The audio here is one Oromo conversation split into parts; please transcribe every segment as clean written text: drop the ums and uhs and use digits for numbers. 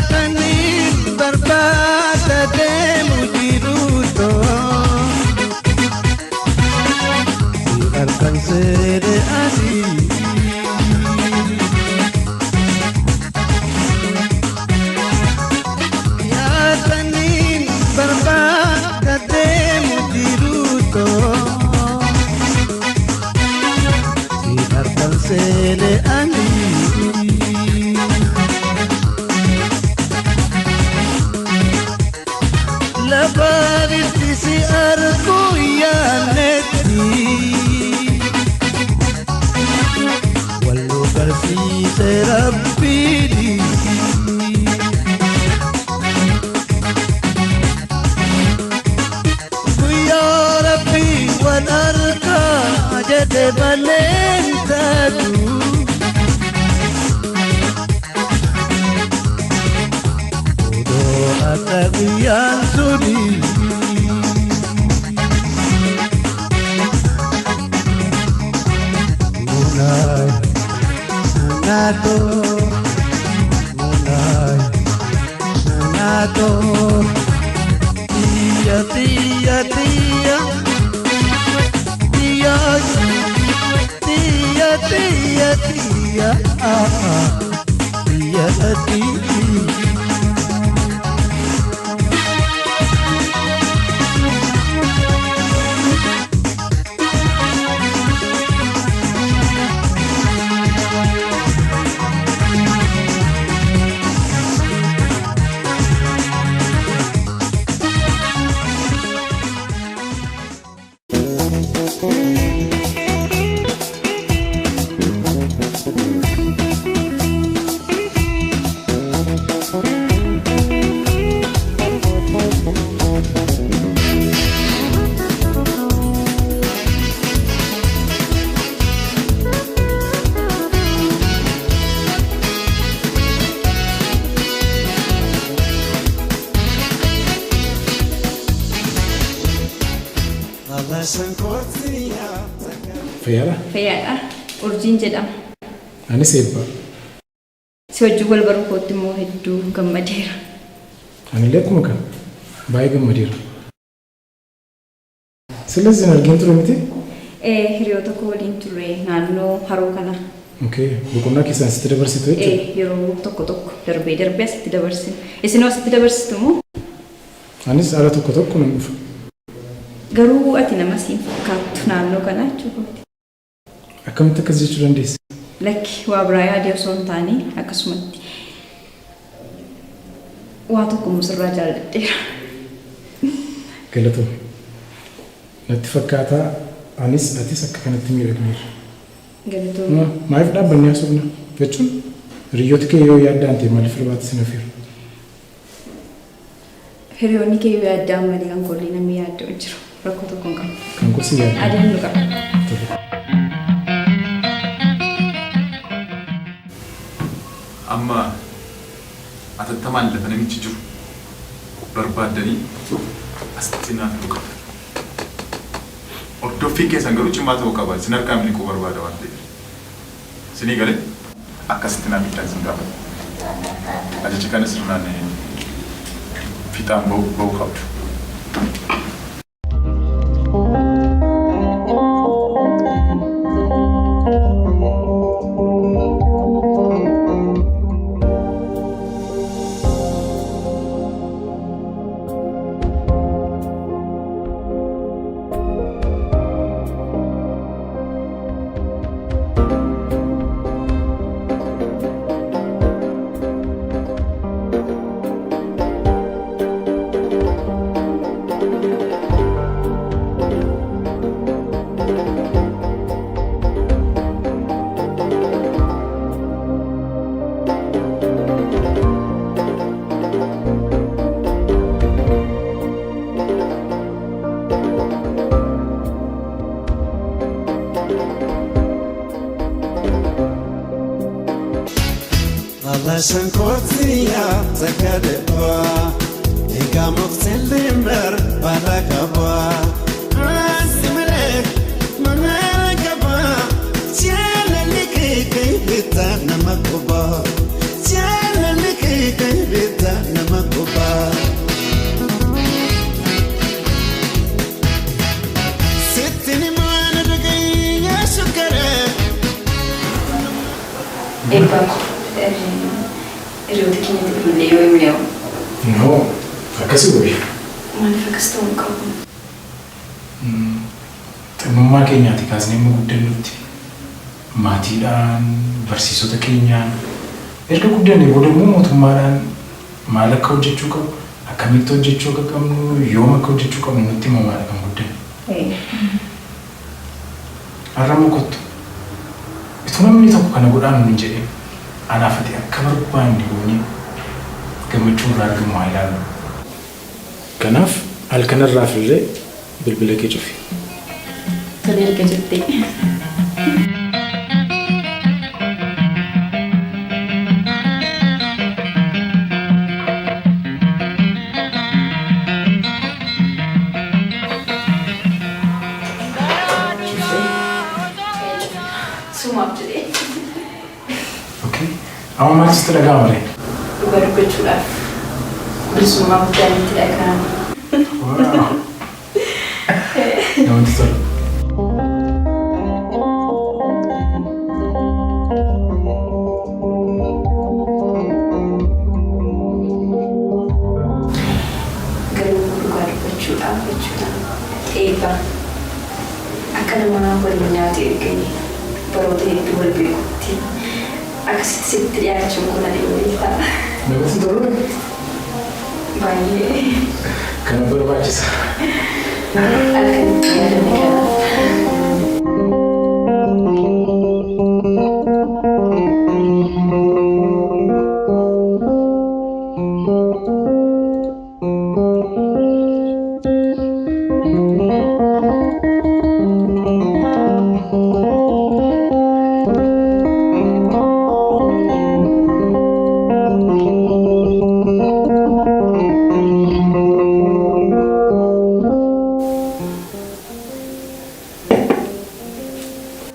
tanin barbata demu diruto alcanzare así ya tanin barbata demu diruto alcanzare así la parisi si argoya neti wallo karsi terabbidi ya rabbi wal arka jade balentadu Atabiyan sudi Munay Munato Munay Munato Tia tia tia Tia Tia tia tia Tia tia Fayyaadha. Urjiin jedhama. Ani seebba. Si wajjin wal baruu kootti immoo hedduu gammadeera. Ani illee akkuma kana baay'ee gammadeera. Silaasin arginu ture miti? Hiriyoota koo waliin ture naannoo haroo kana. Okay. Boqonnaa keessaan sitti dabarsitu jechuudha? Yeroo tokko darbee asitti dabarsina. Isinoo asitti dabarsitu moo? Anis ala tokko nan dhufa. Garuu ati nama siin fakkaattu naannoo kana jechuudha. Akkamitti akkas jechuu dandeessi? Lakki waa biraa yaadee osoo hin taane akkasumatti waa tokko musirraa jaalladheera. Galatoo. Natti fakkaataa anis atis akka kanatti miidhagneerra. Galatoo. Maaliif dhaabbannee haasofna jechuun hiriyoota kee yoo yaaddaan ta'e maaliif irbaata sin hafiira? Hiriyoonni kee yoo yaaddaan malee kan kollee namni yaaddoo jiru. Rakkoo tokko hin qabu. Kan kursi yaaddu. Adeemnu qaba. Amma atattamaan lafa namichi jiru barbaaddanii asitti naaf dhuqa. Hordoffii keessan garuu cimaa ta'uu qaba. Isin harkaa miliquu barbaada waan ta'eef. Isinii galee akkasitti naaf hidhaan isin gaafata. Ajaja kana sirnaan fiixaan ba'uu qabdu. Sankotia zakadeba Egamok selimber barakaba Asimere manakaba Tiala liki kay bita namakuba Tiala liki kay bita illee yoo himne hoo? No, akkasii gobe. Maaliif akkas ta'uu qabu? Xinnummaa keenyaati kaasnee immoo guddannutti. Maatiidhaan, barsiisota keenyaan erga guddannee booda immoo mootummaadhaan maal akka hojjechuu qabu, akkamitti hojjechuu akka qabnu, yoom akka hojjechuu qabnu nutti himamaadha kan guddanne. Har'a mukottu. Itu namni tokko kana godhaan nuun jedhee anaaf ati akka barbaanne goonee gammachuu irraa argamu haa ilaallu. Kanaaf halkanarraa fillee bilbila kee cufi. Tole erga jettee. Sumaaf jedhee. Okay. Amma maal sitti dhaga'ama malee? Dhugaa dubbachuudhaaf bilisummaa guddaan itti dhaga'ama. Wow. Namatti tola. Garuu dhugaa dubbachuudhaaf jechuudha. Eebba akka nama waliin nyaate erganii baroota hedduu wal beekutti akkasitti sitti dhiyaachuun kun adeemee ta'a. Namatti tola. Baay'ee. Kana barbaachisa. Akkamitti yaadame kanaaf.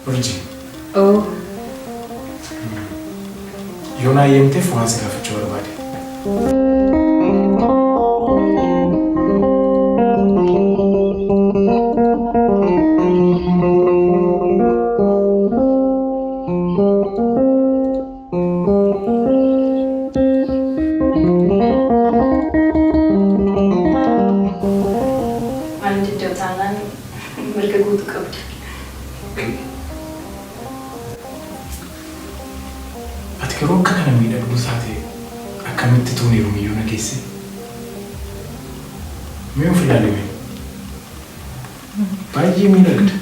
Urjii. Oh. Yoon ayyamteef waan si gaafachuu barbaade. Waan jettee taanaan mirga guutuu qabda. Ati garuu akka kana miidhagduu taate akkamitti tuun heerumiyyuu na geesse? Mee of ilaalime? Baay'ee miidhagda.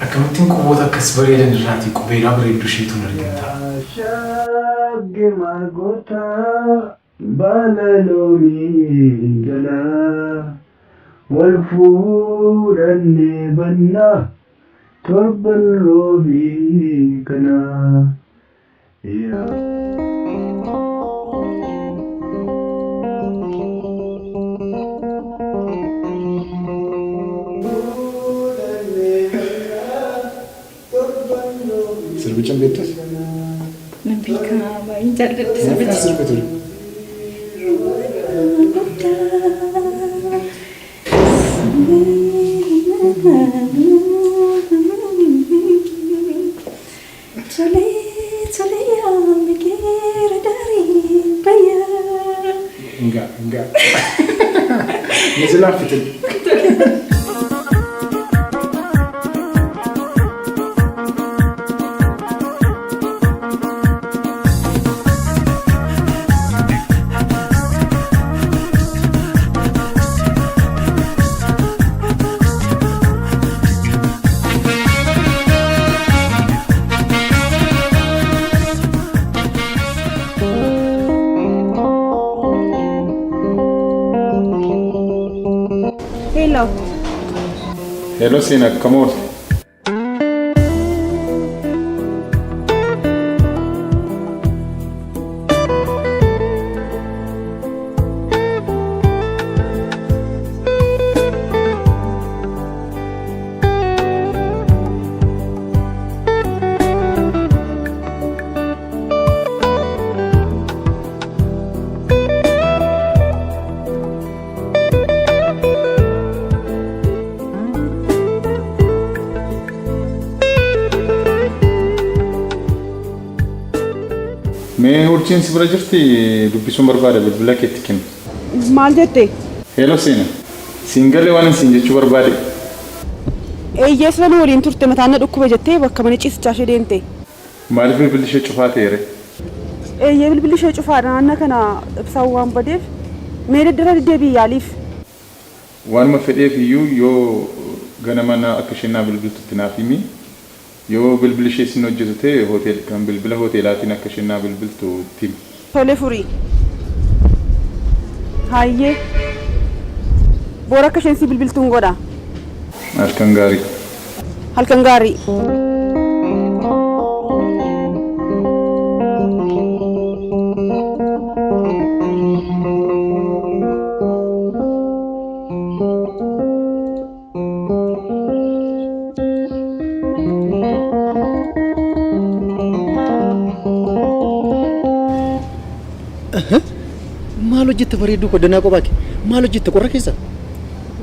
Akkamittiin quboota akkas bareedan irraatii qubeelaa bareedduu isheetuun argina. Shagge margoota baala loonii galaa wal fuudhannee bannaa torban roobii kanaa. Sirbichaan beektas? Nan beekaa baay'ee jaalladha sirbicha. Sirbi ture. Enggak. Ini jelas itu. Hello. Hello Sina, come on. dubartiin si bira jirti dubbisuun barbaada bilbila keetti kennu. Maal jette? Hello Seena. Siingalee waan siin jechuu barbaade. Eeyyees lan waliin turte mataan na dhukkube jettee bakka mana ciisichaa ishee deemte. Maaliif bilbilli ishee cufaa ta'eere? Eeyyee bilbilli ishee cufaadha naanna kana ibsaan waan badeef mee daddara deddeebii yaaliif. Waanuma fedheef iyyuu yoo ganama akka isheen naa bilbiltutti naaf himi. Yoo bilbilli ishee sin hojjetu ta'e hotel kan bilbila hoteelaatiin akka isheen naa bilbiltu himi. Tole furii. Hayyee. Boora akka isheen si bilbiltuun godha. Halkan gaarii. Halkan gaarii. Maal hojjette bareedduu koddanaa kophaa kee? Maal hojjette qorra keessa?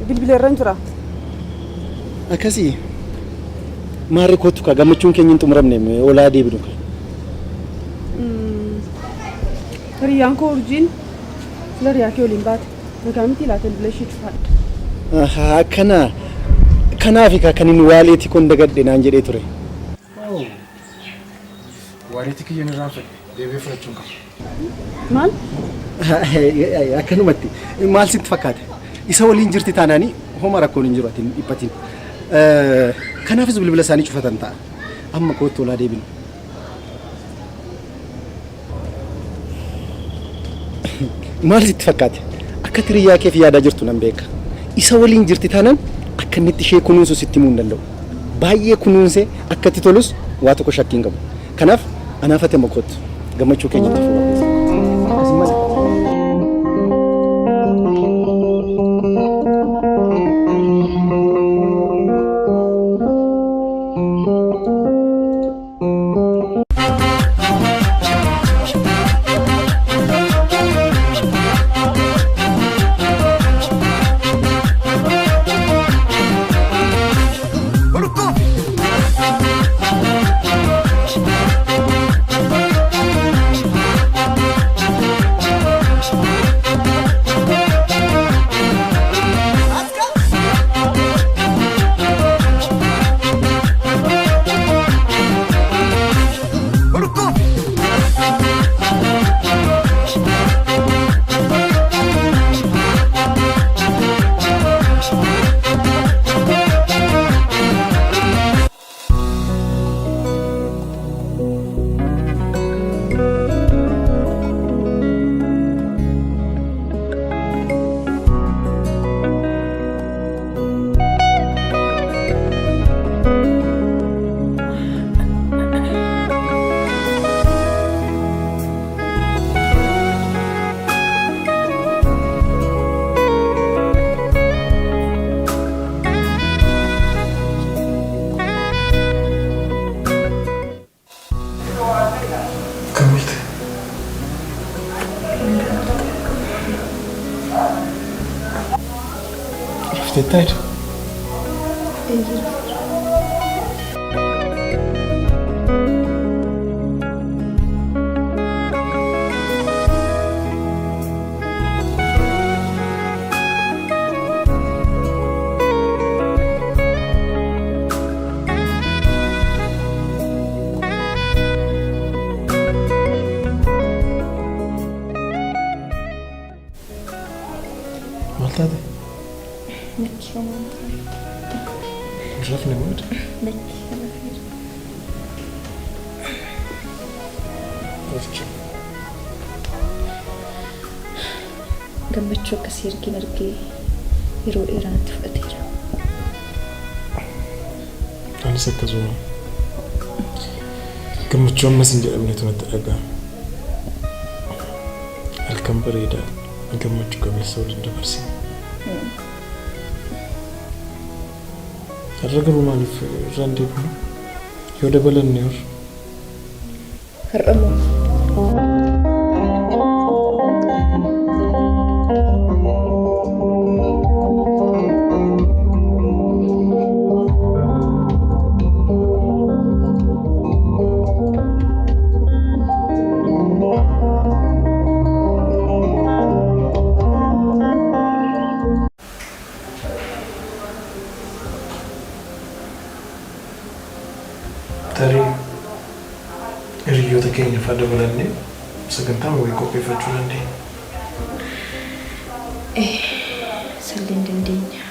Bilbileerran jira. Akkasii maarri kootu kaa gammachuun keenya hin xumuramne olaa deebinu kaa. Hiriyyaan koo urjiin sila hiriyaa kee waliin baate. Nagaan miti laata bilbila ishee cufaadha. Kanaaf kan inni waaleetii kon dagadhe naan jedhee ture. Waaleetii kiyyaan irraan fedhe deebi'ee fudhachuun qaba. Maal? Akkanumatti maal sitti fakkaate? Isa waliin jirti taanaanii homa rakkoon hin jiru atiin dhiphatiin. Kanaafis bilbila isaanii cufatan ta'a. Amma kootti olaa deebinu. Maal sitti fakkaate? Akka hiriyyaa keef yaadaa jirtu nan beeka. Isa waliin jirti taanaan akka inni ishee kunuunsu sitti himuu hin danda'u. Baay'ee kunuunsee akka itti tolus waa tokko shakkiin qabu. Kanaaf anaafate makoottu gammachuu keenya itti fuudha. Yeter. Malta de. Rafne mood. Gammachuu akkasii argee yeroo dheeraatti fudhateera. Anis akkasuma gammachuu ammas hin jedhamnetu natti dhaga'ama. Halkan bareedaa gammachuu qabeessa waliin dabarsina. Har'a garuu maaliif irraan deebinu? Yoo dabalanne hor. Har'a moo? fada dabalanne sagantaa wayii qopheeffachuu dandeenya. Salleen dandeenya.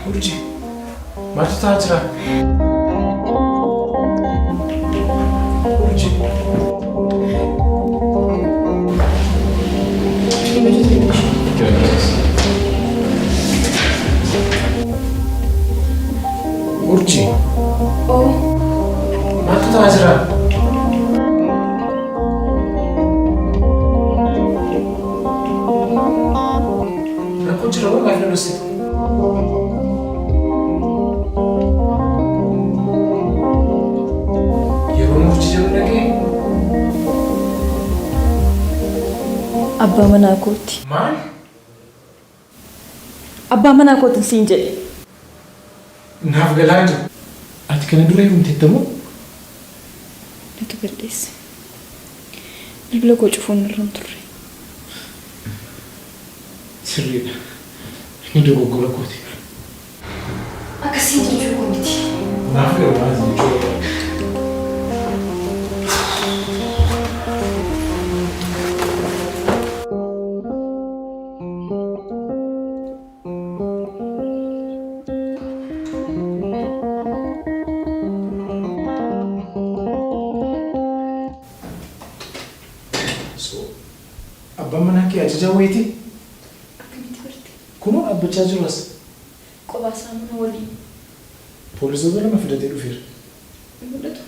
Urji, maaltu ta'aa jira? Urji. Urji. Maaltu ta'aa jira? Rakkoo jira moo maal lolositu? Abbaa manaa kooti. Maal? Abbaa manaa kootiin siin jedhe. Naaf galaa jiru. Ati kana dura himteettamoo? Natu gadheesse. Bilbila koo cufuun irra hin turre. Sirriidha. Inni dogoggora kooti. Akkasii jechuu koo miti. Naaf galaa jechuudha. Abbaan manaa kee ajaja wayiiti? Akkamitti barte? Kunoo dhaabbachaa jiru as. Qophaa isaa mana waliin. Poolisoota lama fidatee dhufeera. Hin mul'atu.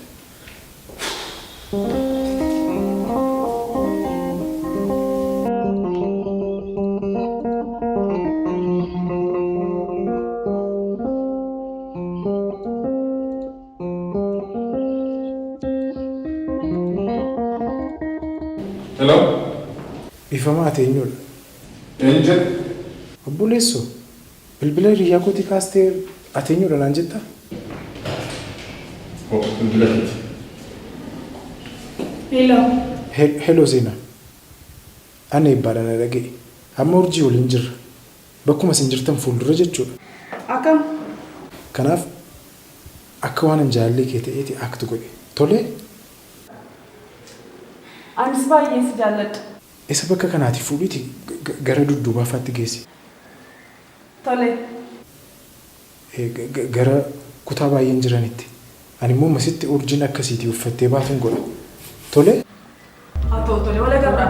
Hello? Ifamaa ati eenyudha? Eenyu? Obboleessoo. Bilbila hiriyaa kootii kaastee ati eenyudha naan jettaa? Bilbila keeti. Hello. Hello Zeenaa. Ana eebbaadhaan na dhaga'e. Amma urjii waliin jirra. Bakkuma isin jirtan fuuldura jechuudha. Akkam? Kanaaf akka waan hin jaallee kee ta'eeti aktu godhe. Tolee? Anis baay'ee si jaalladha. Isa bakka kanaati fuudhiiti gara dudduubaafaatti geessi. Tole. Gara kutaa baay'een jiranitti. Ani immoo masitti urjiin akkasiitii uffattee baatuun godha. Tolee? Haa ta'u tole wal agarra.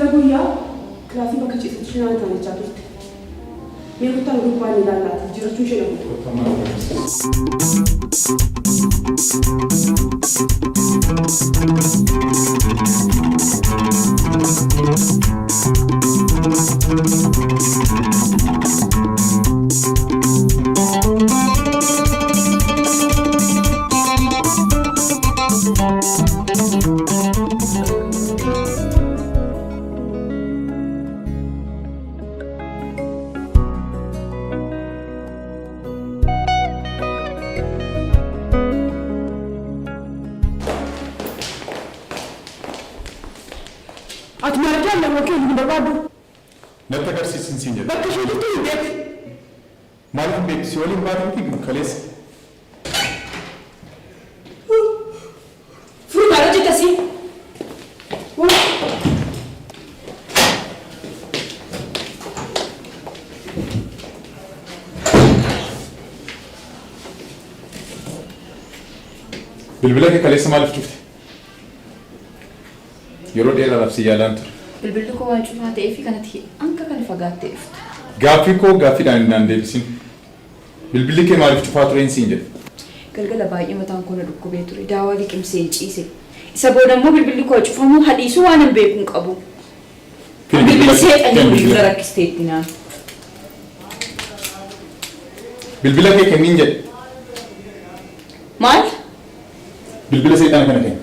Sila guyyaa kilaasii bakka ciisitti shinaan taa'achaa turte. Mee kutaan gubbaan ilaallaa jiraachuu ishee dhabu. Siolin baaduu fi kaleessa. Fuudhaa hojjetasii. Bilbila kee kaleessa maaliif cufte? Yeroo dheeraadhaaf si yaalaan ture. Bilbilli koo waan cufaa ta'ee fi kanatti hanga kana fagaattee dhufte. Gaaffii koo gaaffiidhaan hin deebisin. Bilbilli kee maaliif cufaa tureen siin jedhe? Galgala baay'ee mataan koo na dhukkubee ture. Daawaa liqimsee ciise. Isa booda immoo bilbilli koo cufamuu hadhiisuu waan hin beekuun qabu. Bilbilli seexanii bilbila rakkisteetti naan. Bilbila kee kenniin jedhe. Maal? Bilbila seexana kana kenni.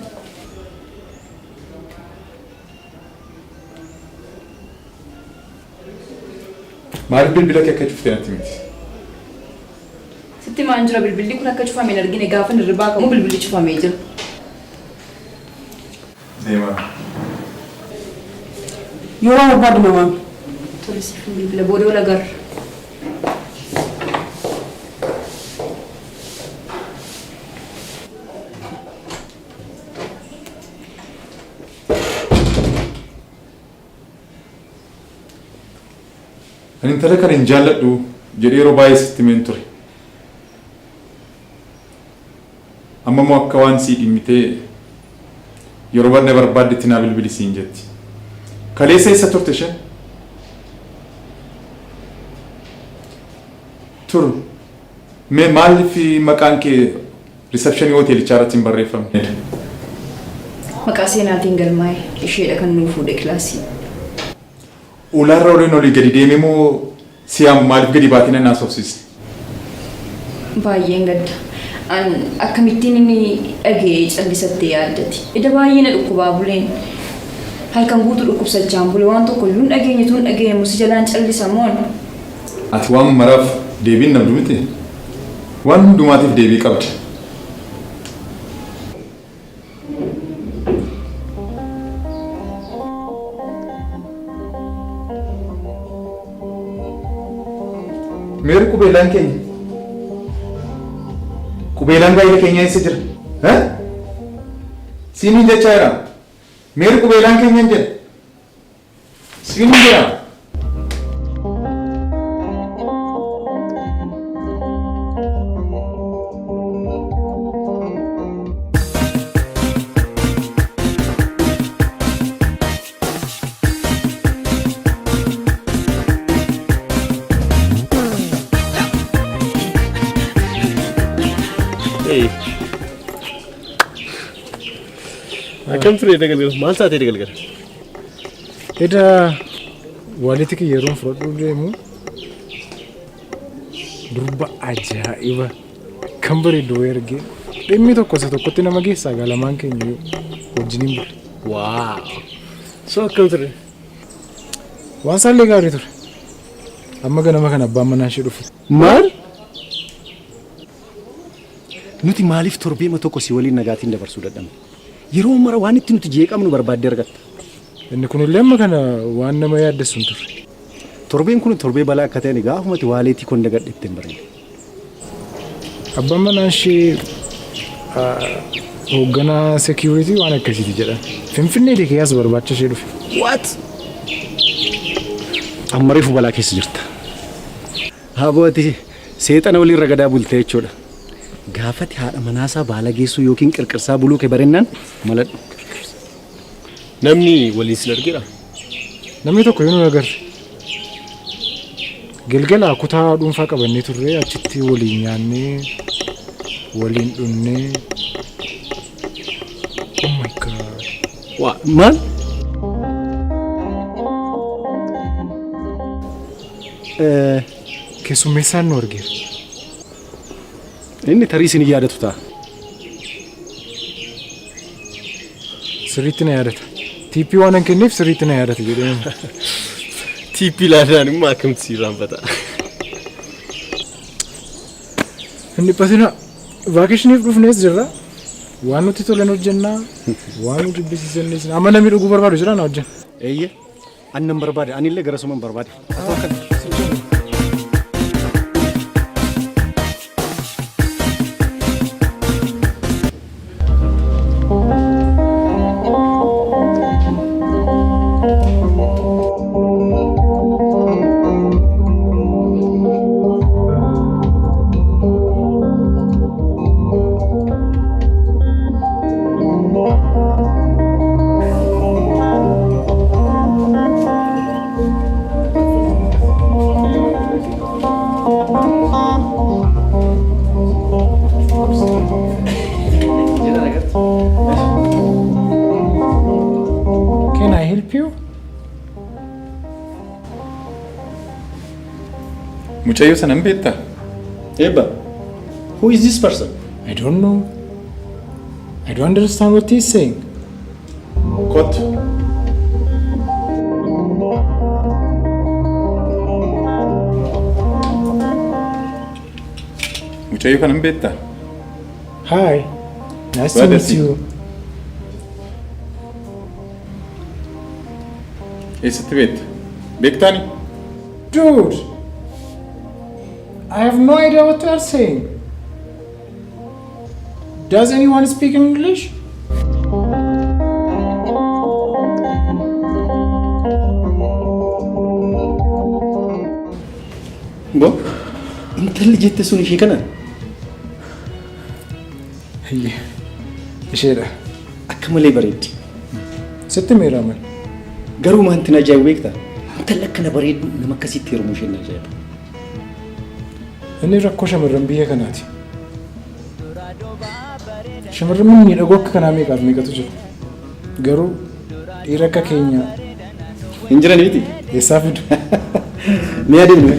Maaliif bilbila kee akka cuftee natti miti? Sitti maan jira bilbilli kun akka cufame hin argine gaafa hirribaa qabu bilbilli cufamee jira. Deemaa. Yoo barbaadu namaa. Tole siif bilbila booda wal agarra. Ani intala kana hin jaalladhu jedhee yeroo baay'ee sitti himeen ture. Amma immoo akka waan sii dhimmitee yeroo barnee barbaaddetti naa bilbili siin jetti. Kaleessa eessa turte isheen? Turu. Mee maaliif maqaan kee riisepshinii hoteelichaa irratti hin barreeffamne? Maqaa seenaatiin galmaa'e isheedha kan nuu fuudhe kilaasii. Ulaarra oliin olii gadi deemee moo si'aam maaliif gadi baatee na naasofsiiste? Baay'een gadda. Akkamittiin inni dhagee callisattee yaaddati. Ida baay'ee na dhukkubaa buleen. Halkan guutuu dhukkubsachaan bule waan tokko iyyuu hin dhageenye tun dhageenye musi jalaan callisamoon. Ati waan maraaf deebiin nabdu miti? Waan hundumaatiif deebii qabda. Meeri qubeelaan keenya? Qubeelaan gaa'ela keenya eessa jira? Siiniin jechaa jira. Meeri qubeelaan keenya hin jedhe. Siiniin jira. Akkam ture dagalgala maal taatee dagalgala? Edaa walitti kiyyeeroon fudhadhuu deemu durba ajaa'iba kan bareedu ergee dhimmi tokko isa tokkotti nama geessaa galamaan keenya wajjiniin bule. Waaw! So akkam ture? Waan saallee gaarii ture. Amma ganama kana abbaan manaa ishee dhufu. Maal? Nuti maaliif torbeema tokko si waliin nagaatiin dabarsuu dadhabne? Yeroo mara waan itti nuti jeeqamnu barbaaddee argatta. Inni kun illee amma kana waan nama yaaddessu hin turre. Torbeen kun torbee balaa akka ta'e gaafumatti waaleetii kon dagadhe ittiin bareeda. Abbaan manaa ishee hoogganaa security waan akkasiiti jedha. Finfinnee deekee as barbaacha ishee dhufe. What? Amma reefu balaa keessa jirta. Habooti seexana waliin ragadaa bultee jechuudha. Gaafati haadha manaasaa baala geessuu yookiin qirqirsaa buluu kee barennaan maladhu. Namni waliin sin argira? namni tokko yoo nu agarre galgala kutaa dhuunfaa qabannee turre achitti waliin nyaannee waliin dhunnee oh my god maal keessummeessaan nu argeera. inni tarii isin yaadatu ta'a. Sirriitti na yaadata. TP waan an kenneef sirriitti na yaadata jedhee. TP laadhaan immoo akkamitti si raanfata. Inni patina vaakeshiniif dhufnees jirra. Waan nuti tolan hojjennaa waan nuti jibbisiisannis amma namni dhuguu barbaadu jira na hojjenna. Eeyyee annan barbaade anillee gara suman barbaade. Can I help you? Mucayyo sanan beektaa? Eba, who is this person? I don't know. I don't understand what he's saying. Kot. Mucayyo kanan beektaa? Hi. Nice to Where meet is he? you. Eessatti beekta? Beektaani? Dude, I have no idea what you are saying. Does anyone speak English? Bo, intalli jette sun ishee kana Isheedha. akka malee bareeddi. Sitti miiraman. Garuu maanti na ajaa'ibu beektaa? Intalli akkana bareeddu nama akkasitti heerumuu isheen na ajaa'iba. Inni rakkoo shamarran biyya kanaati. Shamarran miidhagoo akka kanaa meeqaaf meeqatu jiru. Garuu dhiira akka keenya Hin jirani miti? eessaa fidu? Mee adeemnu?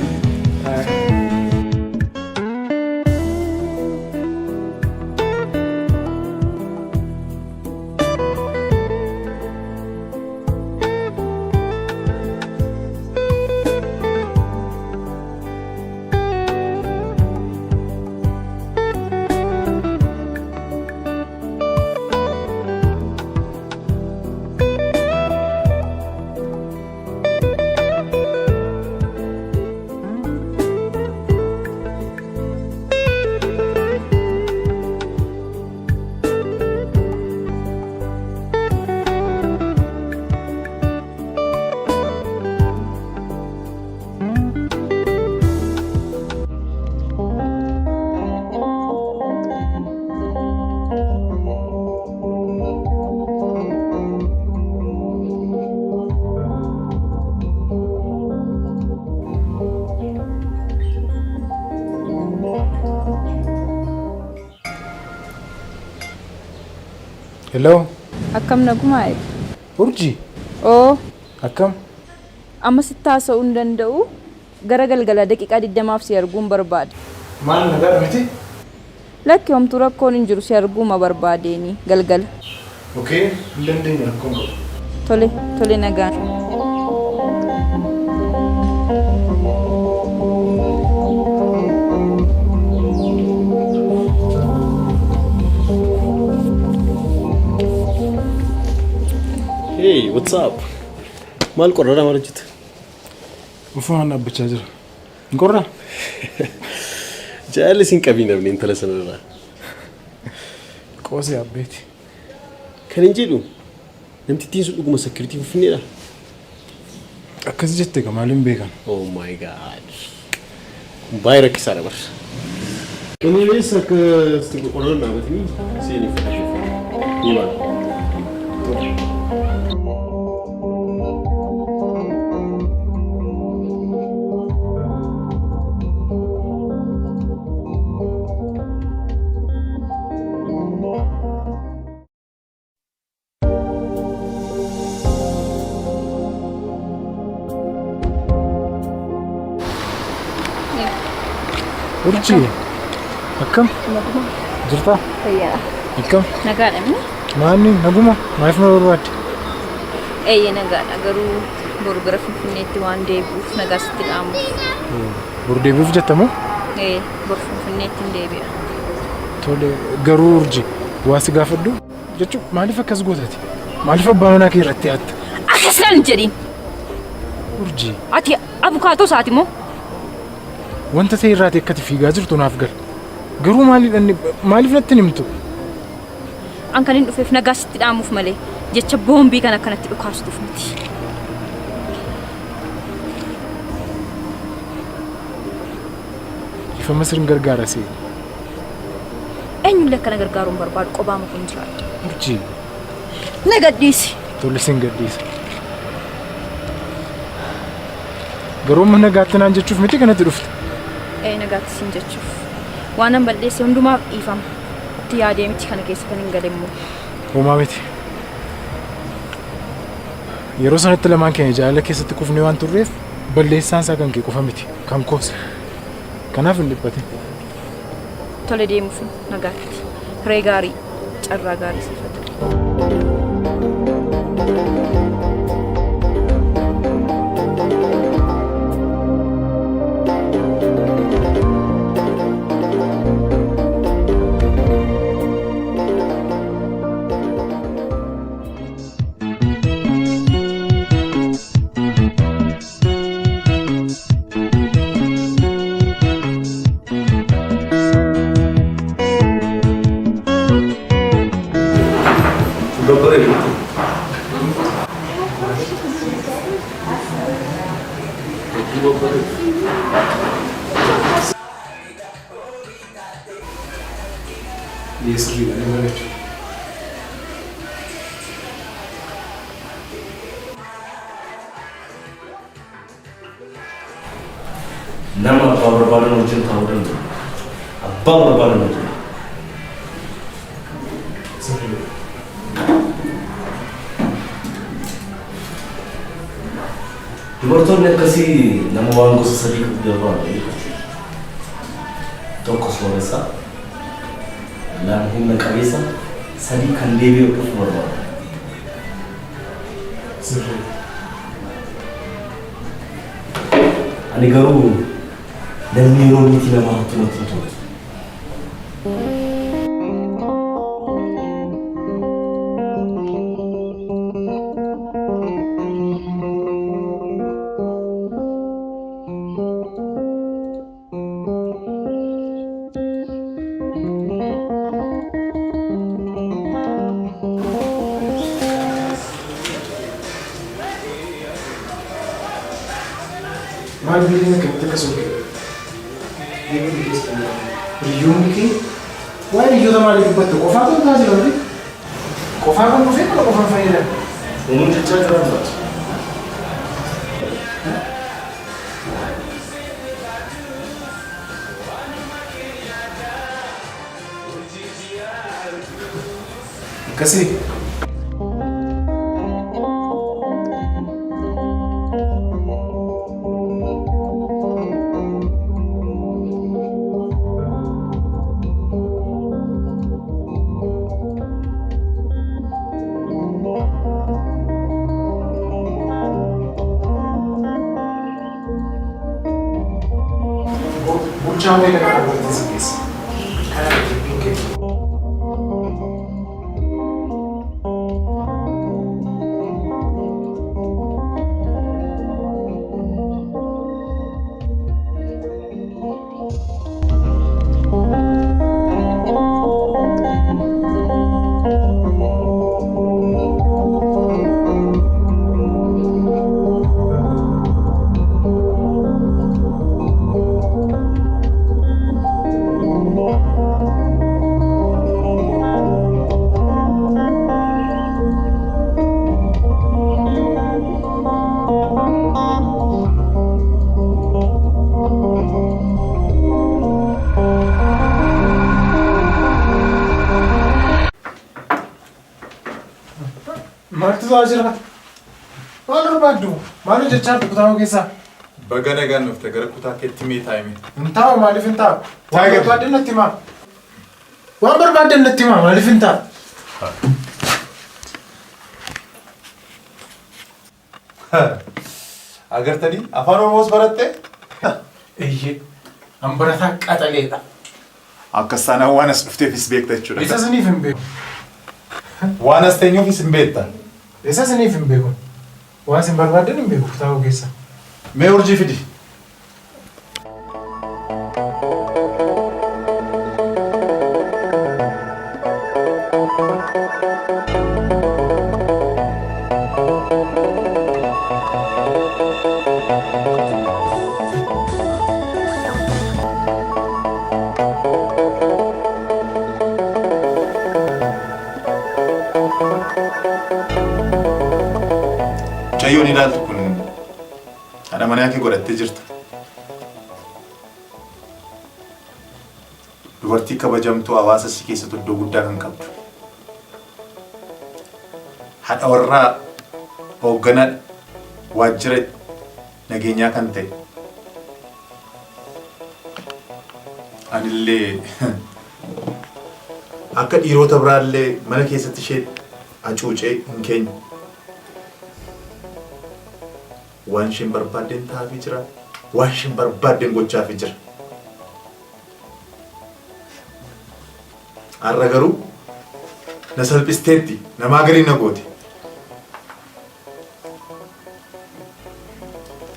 Hello. Akkam nagumaa? Urjii. Oo, Akkam? amma sitti haasa'uu hin danda'u. Gara galgala daqiiqaa 20 si arguun barbaade. Maal nagaa miti? Lakki homtuu rakkoon hin jiru si arguuma barbaadeeni galgala. Okay, hin dandeenya rakkoon qabu. Tole, tole nagaan. Hey, what's up? Maal qorrara maal hojjeta? Ufumaan dhaabbachaa jira. Hin qorraa? Jaalli siin qabii namni intala sanarraa. Qoosee abbeeti. Kan hin jedhu namtittiin sun dhuguma sekiriitii finfinneedha. Akkas jette ka maaliin beekan? Oh my god. Baay'ee rakkisaadha bara. Anyways akka qorrara dhaabatanii seenii fudhachuu. Ni maal? Urjii akkam jirtaa? Fayyaa. Akkam? Nagaadha mi? Maanni naguma maaliif na barbaadde? Nagaadha garuu boru gara Finfinneetti waan deebi'uuf nagaa sitti dhaamuuf. Boru deebi'uuf jettamoo? Boru Finfinneetti hin deebi'a. Tole garuu urjii waa si gaafadhu jechuun maaliif akkas gootati? Maaliif abbaa manaa kee irratti haatta? Akkas naan hin jedhin. Urjii. Ati abukaatoo isaati moo? Wanta ta'e irraati akkati fiigaa jirtu naaf gal. Garuu maaliif natti hin himtu? An kan hin dhufeef nagaa sitti dhaamuuf malee jecha boombii kan akkanatti dhukaastuuf miti. Ifama sirn gargaara see. Eenyullee akkana gargaaruun barbaadu qobaama kun jiraadha. Urjii. Na gadhiisi. Tole sin gadhiisa. Garuu amma nagaatti naan jechuuf miti kanatti dhufte. Nagaatti sin jechuuf. Waan an balleesse hundumaaf dhiifama. Itti yaadee miti kana keessa kan hin galemmoo. Homaa miti. Yeroo sanatti lamaan keenya jaalala keessatti kufnee waan turreef balleessaan isaa kan kee qofa miti. Kan koos. Kanaaf hin dhiphate. Tole deemuuf nagaatti. Ree gaarii carraa gaarii siifata. Nama abbaa barbaadan wajjin ta'uu danda'u. Abbaa barbaadan wajjin. Dubartoonni akkasii nama waan gosa sadii qabu barbaadu. Tokko sooressa, lama humna qabeessa, sadii kan deebi'ee dhufu barbaadu. Ani garuu namni yeroo miti nama hattu natti hin tolu. Maal biyyee akkamitti akkasuma ga'e? Deemee biyyeessaa hiriyoonni kee waa'ee biyyoota maalii dubbatte qofaa kan taasisu miti? Qofaa kan dhufee mana qofaan fayyadamu? Uumuun jechaa jiran taatu. Akkasii. Bulchaan meeqa kan agarsiisa keessa? Kana ittiin kennu. Maaltu ta'a jira? Maal barbaaddu? Maal hojjechaa jirtu kutaa keessa? Bagana gan nufte gara kutaa keetti mee taa'ime. Intaa maaliif intaa? Waan barbaadan natti himaa. Waan barbaadan natti himaa maaliif intaa? Agartanii afaan Oromoos baratte? Eeyyee. An barataa qaxaleedha. Akka sana waan as dhufteefis beekta jechuudha. Isa siniif hin beeku. Waan as teenyuufis hin beekta. Isa siniif hin beeku. Waan isin barbaadan hin beeku kutaa ogeessa. Mee urjii fidi. Chayyoon ilaaltu kun haadha manaa kee godhattee jirta. Dubartii kabajamtuu hawaasa si keessatti iddoo guddaa kan qabdu. Haadha warraa hoogganaa waajjira nageenyaa kan ta'e. Anillee akka dhiirota biraallee mana keessatti ishee hacuucee hin keenye. Waan isheen barbaadden taa'aafii jira. Waan isheen barbaadden gochaafii jira. Har'a garuu na salphisteetti namaa galii na goote.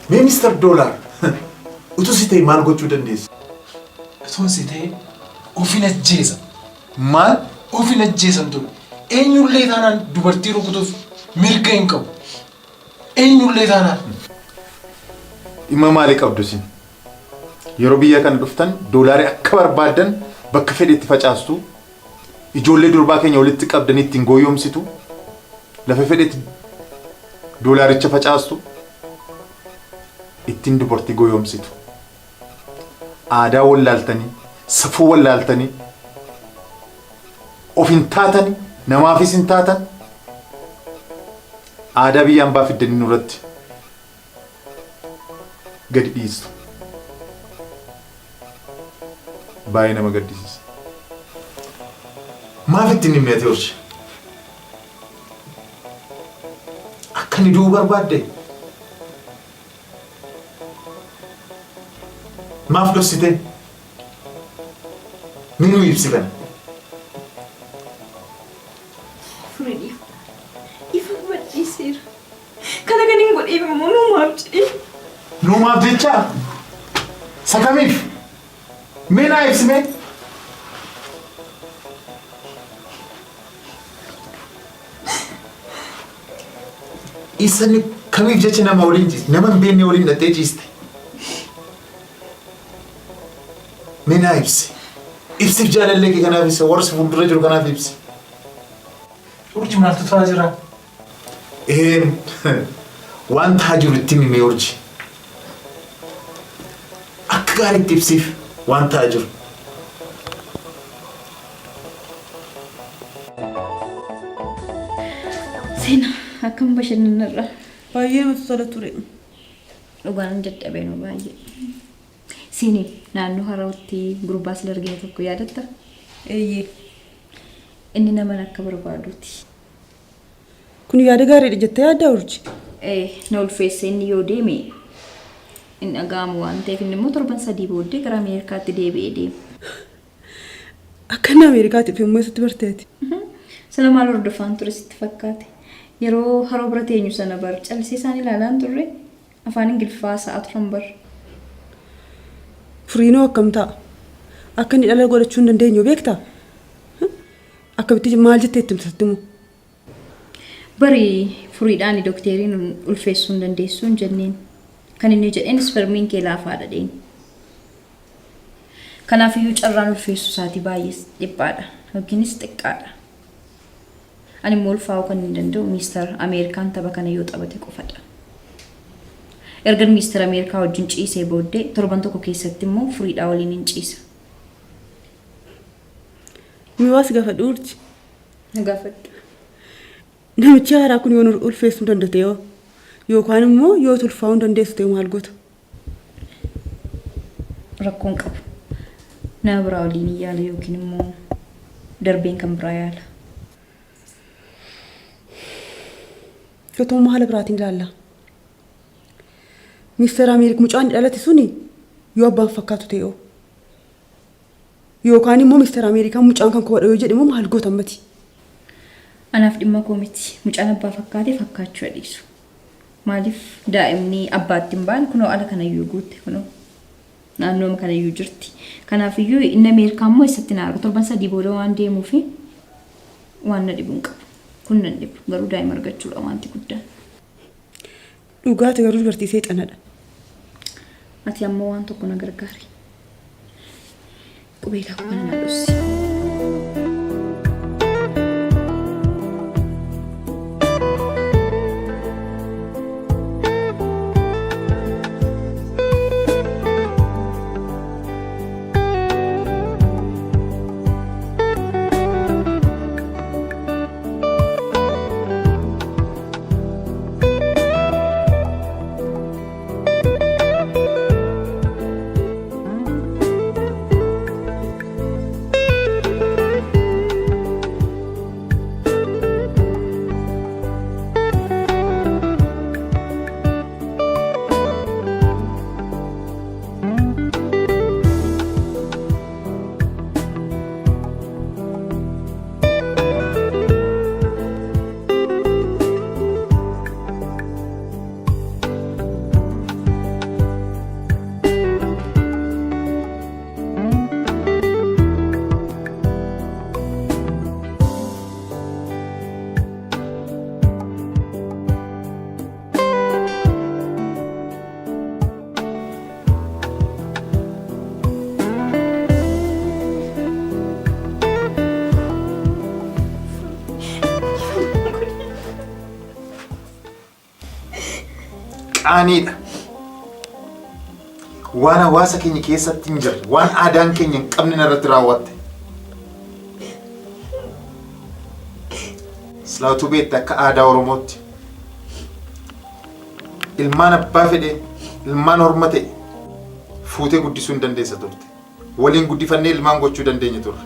Mee Mr. Dollar utuu si ta'e maal gochuu dandeessu? Utuu si ta'e ofin ajjeesa. Maal? Ofin ajjeesan ture. Eenyullee taanaan dubartii rukutuuf mirga hin qabu. Eenyullee taanaan. Dhimma maalii qabdu sin? Yeroo biyya kana dhuftan doolaarii akka barbaadan bakka fedhetti facaastu. Ijoollee durbaa keenya walitti qabdan ittiin gooyomsitu. Lafa fedhetti doolaaricha facaastu. Ittiin dubartii gooyomsitu. Aadaa wallaaltanii, safuu wallaaltanii, of hin taatanii, namaafis hin taatan. Aadaa biyya hambaa fiddanii nurratti gadi dhiistu. Baay'ee nama gaddisiisa. Maaf ittiin himneeti horshi? Akka ni du'uu barbaadde? Maaf dhoksite? Minuu ibsi kana? Freddy, ifa badhiiseera. Kana kan hin godheef immoo nuumaaf jedhee. Nuumaaf jecha? Sakamiif? Mee naa ibsime? Isani kamiif jecha nama waliin ciiste? Nama hin beekne waliin dhattee ciiste? Mee naa ibsi? Ibsiif jaalallee kee kanaaf ibsi, warra si fuuldura jiru kanaaf ibsi. Urji maaltu ta'aa jira? Waan ta'aa jiru itti himi mee urji. Akka gaariitti ibsiif waan ta'aa jiru. Seenaa akkam bashannanarra. Baay'ee matu tola ture. Dhugaan dadhabee nu baay'ee. Siinii naannoo harawutti gurbaa sila argine tokko yaadatta? Eeyyee. Inni nama akka barbaaduuti. Kun yaada gaariidha jettee yaaddaa urji? Na ulfeesse inni yoo deeme inni dhaga'amu waan ta'eef inni immoo torban 3 booddee gara Ameerikaatti deebi'ee deema. Akka inni Ameerikaatti fi immoo eessatti barteeti? Sana maal hordofaan ture sitti fakkaate? Yeroo haroo bira teenyu sana bar callisee isaan ilaalaan turre afaan Ingiliffaa sa'a turan bar. Furiinoo akkam ta'a? Akka inni dhala godhachuu hin dandeenyu beektaa? Akkamitti maal jettee itti himtatti immoo? Bari furiidhaan dokteeriin ulfeessuu hin dandeessuu hin jenneen. Kan inni jedheen spermiin kee laafaadha dheen. Kanaaf iyyuu carraan ulfeessuu isaatii baay'ee dhiphaadha yookiinis xiqqaadha. Ani immoo ulfaa'uu kan hin danda'u Mister Ameerikaan tapha kana yoo taphate qofadha. Erga Mister Ameerikaa wajjin ciisee booddee torban tokko keessatti immoo furiidhaa waliin hin ciisa. Miwaas gaafadhu urji. Na gaafadhu. Namichi haaraa kun yoo ulfeessuu danda'e yoo yookaan immoo yoo ulfaa'uu dandeessu ta'e maal goota? rakkoon qabu. Nama biraa waliin yaala yookiin immoo darbeen kan biraa yaala. Yootuma haala biraatiin ilaalla. Mister Ameerik mucaan dhalate suni yoo abbaan fakkaatu ta'e yookaan immoo Mister Ameerikaan mucaan kan koo yoo jedhe immoo maal gootan mati. Anaaf dhimma koo miti. Mucaan abbaa fakkaatee fakkaachuu dhiisu. Maaliif daa'imni abbaatti hin baane kunoo ala kanayyuu guutte kunoo naannooma kanayyuu jirti. Kanaafiyyuu inni Ameerikaa immoo eessatti na argu torban 3 booda waan deemuufi waan na dhibu hin qabu. Kun nan dhibu garuu daa'ima argachuudha wanti guddaan. Dhugaati garuu dubartii seexanadha. Ati ammoo waan tokko na gargaari. Qubee kakuu kana na dhossi. Qaaniidha. Waan hawaasa keenya keessatti hin jirre, waan aadaan keenya hin qabne irratti raawwatte. Islaatuu beekte akka aadaa Oromootti ilmaan abbaa fedhe, ilmaan horma ta'e fuutee guddisuu hin dandeessa turte. Waliin guddifannee ilmaan gochuu dandeenya turre.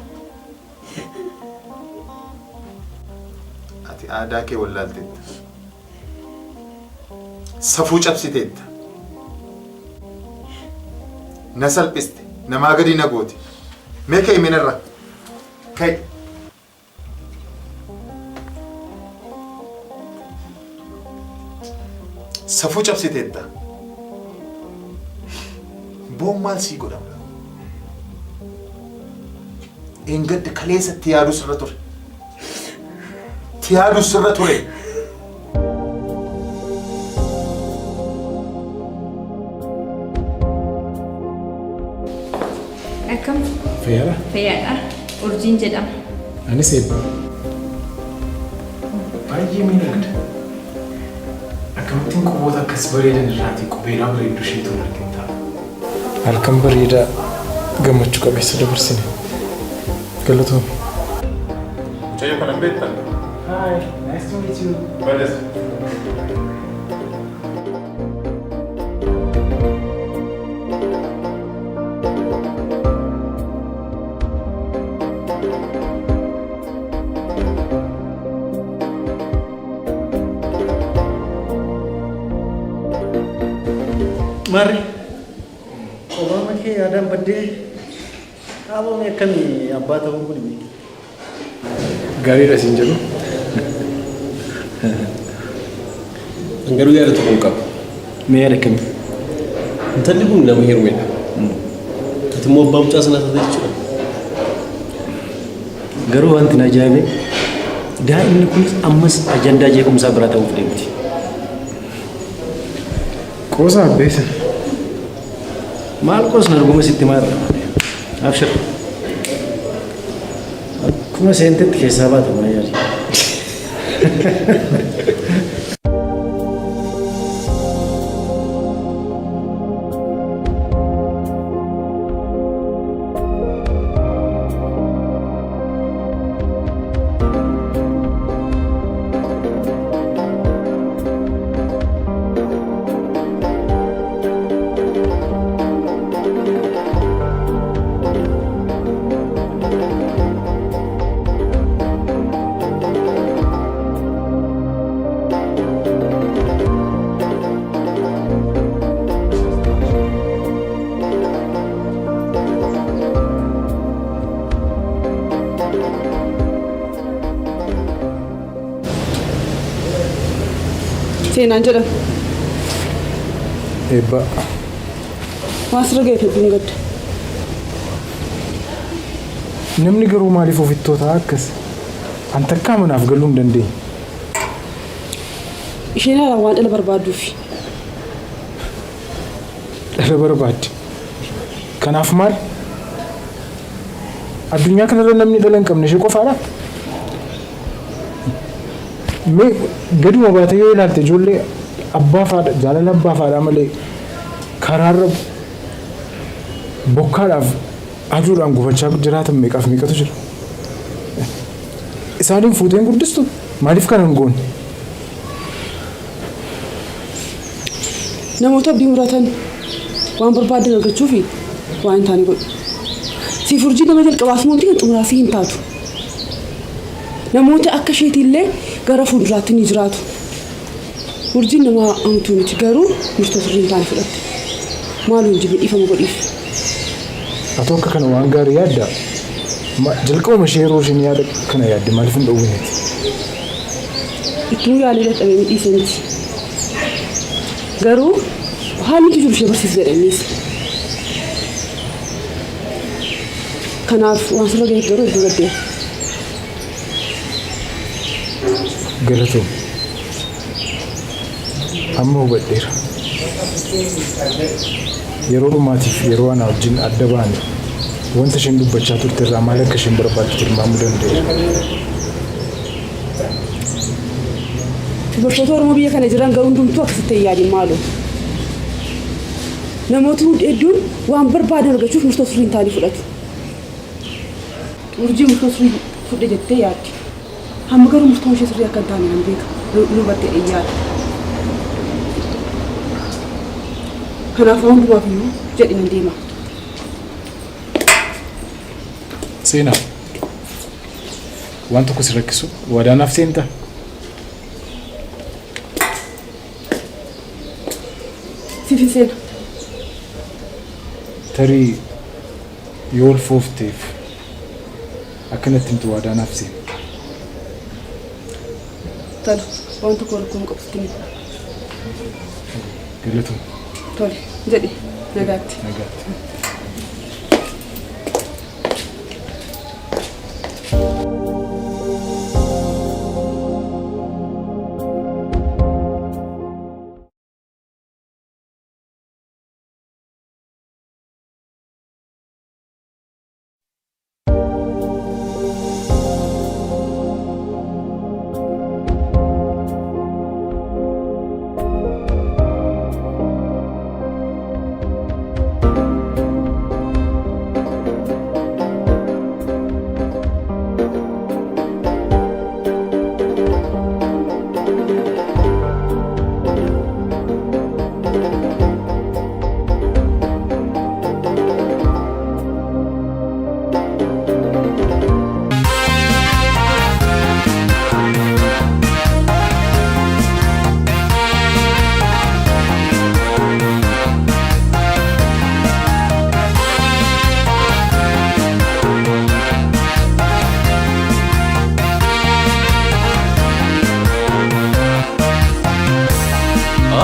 Ati aadaa kee wallaalteetta. Safuu cabsiteetta. Na salphiste, namaa gadi na goote. Mee ka'e minirra. Ka'e. Safuu cabsiteetta. Boon maal sii godhama? Engadde kaleessatti yaaduu sirra ture. Yaaduu sirra ture. Akkam Fayyaadha? fayyaadha. Urjiin jedhama. Anis eebbaa. Baay'ee miidhagda. Akkamittiin quboota akkas bareedan irraatii qubeelaa bareedduu isheetu argin ta'a. Halkan bareedaa gammachuu qabeessa dabarsine. Galatoomii. Mucayyoo kana beektan? Hi, nice to meet you. Bades. Mari, obama ke ada badde, apa me kami abba tahu pun ini. Gaarii dha siin jedhu. Garuu yaada tokko hin qabu. Me ada kami. Intalli kun nama heerumeedha. Ati immoo abbaa mucaa sanaa taate jechuudha. Garuu wanti na ajaa'ibe daa'imni kunis ammas ajandaa jeequmsaa biraa ta'uuf deemti. Qoosaa abbeessa. Maal qoosna arguma sitti maarra. Abshir. Akkuma seentetti keessaa baata mana yaali. Seenaan jedhama. Eebba. Maasira ga'e fedhuun gadda. Namni garuu maaliif ofittootaa akkas? An takkaa manaaf galuu hin dandeenye. Isheen haala waan dhala barbaaduufi. Dhala barbaadde. Kanaaf maal? Addunyaa kanarra namni dhala hin qabne ishee qofaadha. Mee gaduma baatee yoo ilaalte ijoollee abbaa faadha jaalala abbaa faadhaa malee karaarra bokkaadhaaf aduudhaan gufachaa jiraatan meeqaaf meeqatu jira. Isaaniin fuuteen guddistu maaliif kana hin goone? Namoota abdii muratan waan barbaadan argachuu fi waan hin taane godhu. Siif urjii nama jalqabaas moo kan xumuraas hin taatu. Namoota akka isheetiillee gara fuulduraatti ni jiraatu. Urjiin nama amtuu miti garuu murtoo sirrii hin taane fudhatte. Maaloo hin jibee dhiifama godhiif. Ati akka kana waan gaarii yaadda. Jalqabuma ishee yeroo isheen yaada kana yaadde maaliif hin dhowwineeti? Ittuu yaalii dadhabee midhiise miti. Garuu haalli jiru ishee barsiisa jedhaniis. Kanaaf waan sirra ga'eef garuu iddoo gaddeera. Galatoo. Amma hubadheera. Yeroo dhumaatiif yeroo ana wajjin adda baane wanta isheen dubbachaa turte irraa maal akka isheen barbaaddu tilmaamuu danda'eera. Dubartoota Oromoo biyya kana jiran garuu hundumtuu akkasitti hin yaadin maaloo. Namoonni hedduun waan barbaadan argachuuf murtoo sirrii hin taane fudhatu. Urjii murtoo sirrii fudhe jettee yaaddi. Hamma garuu murtoon ishee sirrii akka hin taane nan beeka. Nu battee dhiyyaadha. Kanaaf hundumaaf iyyuu jedhi nan deema. Seenaa. Waan tokko si rakkisu waadaanaaf seenta. Siifin seena. Tarii yoo ol foofteef akkanatti himtu waadaanaaf seena. Tole waan tokko rakkoon qabsitti. Galatoo. Tole jedhi nagaatti. Nagaatti.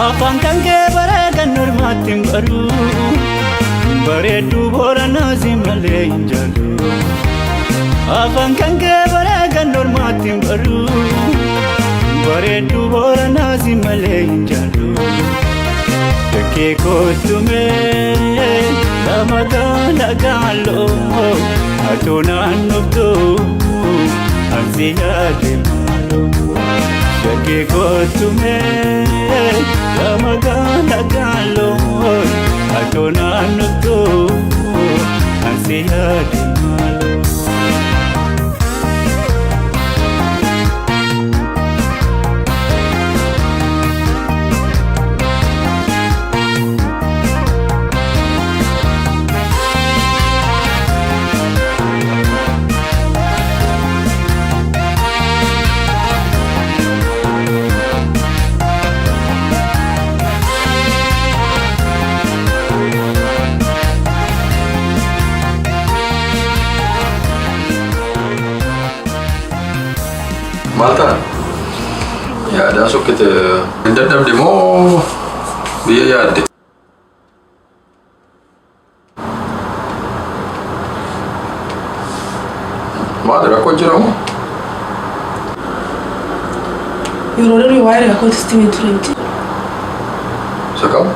Afaan kan kee bareedan normaatti hin baru bareedduu booranaas malee hin jaallu. Afaan kan kee bareedan normaatti hin baru bareedduu booranaas malee hin jaallu. Bakkee koostumee lama gaala gaaloo atoo naannoftuu ansi yaade maaloo. Bakkee koostumee lama gaala gaaloo atoo naannoftuu ansi yaade maaloo. Malta, ya yaada sokkite dadhabde moo biyya yaadde? Maal rakkoo jira moo? Yeroo darbii waa'ee rakkoo testimee ture miti. Isa kam?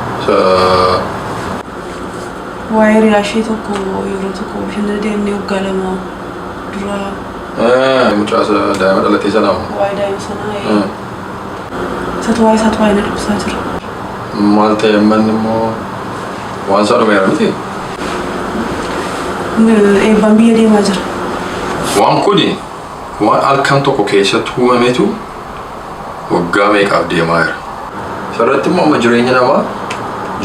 Waa'ee riyaashee tokko yeroo tokko bashannana deemnee waggaa lama dura. Mucaa daa'ima dhalatee sanaa moo? Waa'ee daa'ima sanaa isatu waa'ee na dubbisaa jira. Maal ta'e manni immoo waan isaa dhumeera miti? Eebbaan biyya deemaa jira. Waan kuni waan halkan tokko keessatti uumametu waggaa meeqaaf deemaa jira. Sarratti immoo amma jireenya namaa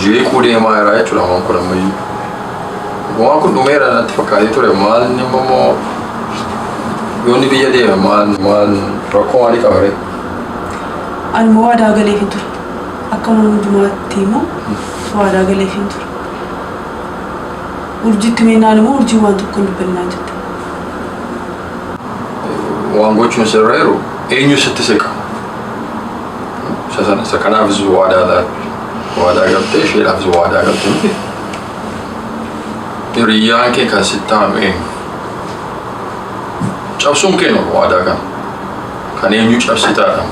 jeequu deemaa jira jechuudha waan kun ammayyuu. Waan kun dhumeera natti fakkaatee ture maal inni immoo yoonni biyya deeme maal rakkoo maalii qaba ree? Ani immoo waadaa galeef hin ture. Akka hundumaatti immoo waadaa galeef hin ture. Urjiitti meenaan immoo urjii waan tokko hin dubbannaa jette. Waan gochuun sirra jiru eenyu sitti siqa? Isa kanaafis waadaa galtee isheedhaafis waadaa galtee miti. Hiriyyaan kee kan sitti haame eenyu? Cabsuun kee noo waadaa kana. Kan eenyu cabsitaadha?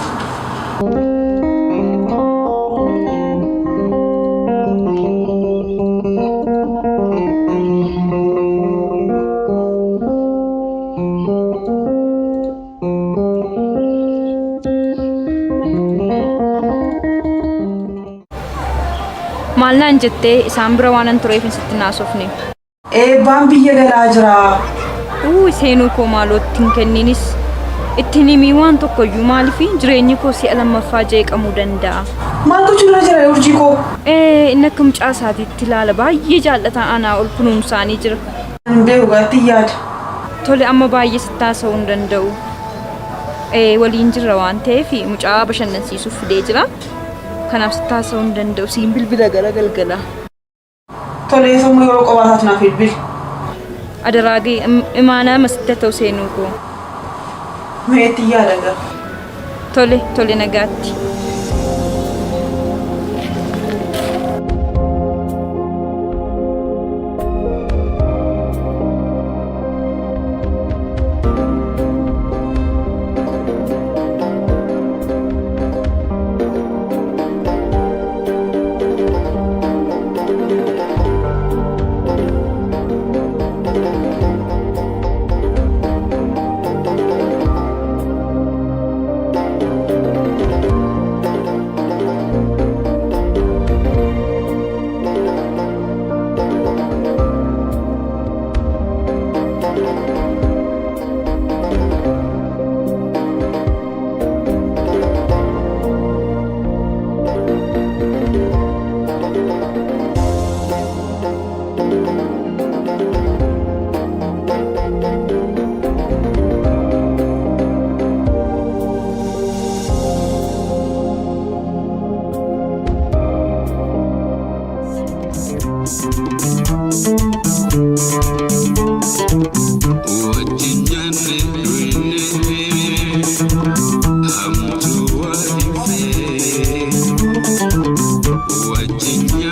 Maalnaan jettee isaan bira waanan tureef sitti naasofne. Eebbaan biyya galaa jira. Seenuu koo maalootti hin kenninis ittiin himii waan tokkoyyuu maaliif jireenyi koo si'a lammaffaa jeeqamuu danda'a. Maal gochuun irra jira urjii koo? Inni akka mucaa isaatiitti ilaala baay'ee jaallataa anaa ol kunuunsaanii jira. Beekugaatti yaada. Tole amma baay'ee sitti haasa'uu hin danda'u. Waliin jirra waan ta'eef mucaa bashannansiisuuf fidee jira. Kanaaf sitti haasa'uu hin danda'u siin bilbila gara galgala. Tole sammuu yeroo qobaataaf naaf bilbil. Adaraagee imaanaa masitti ta'u seenuu koo. Meetti yaada gara. Tole nagaatti. Wajin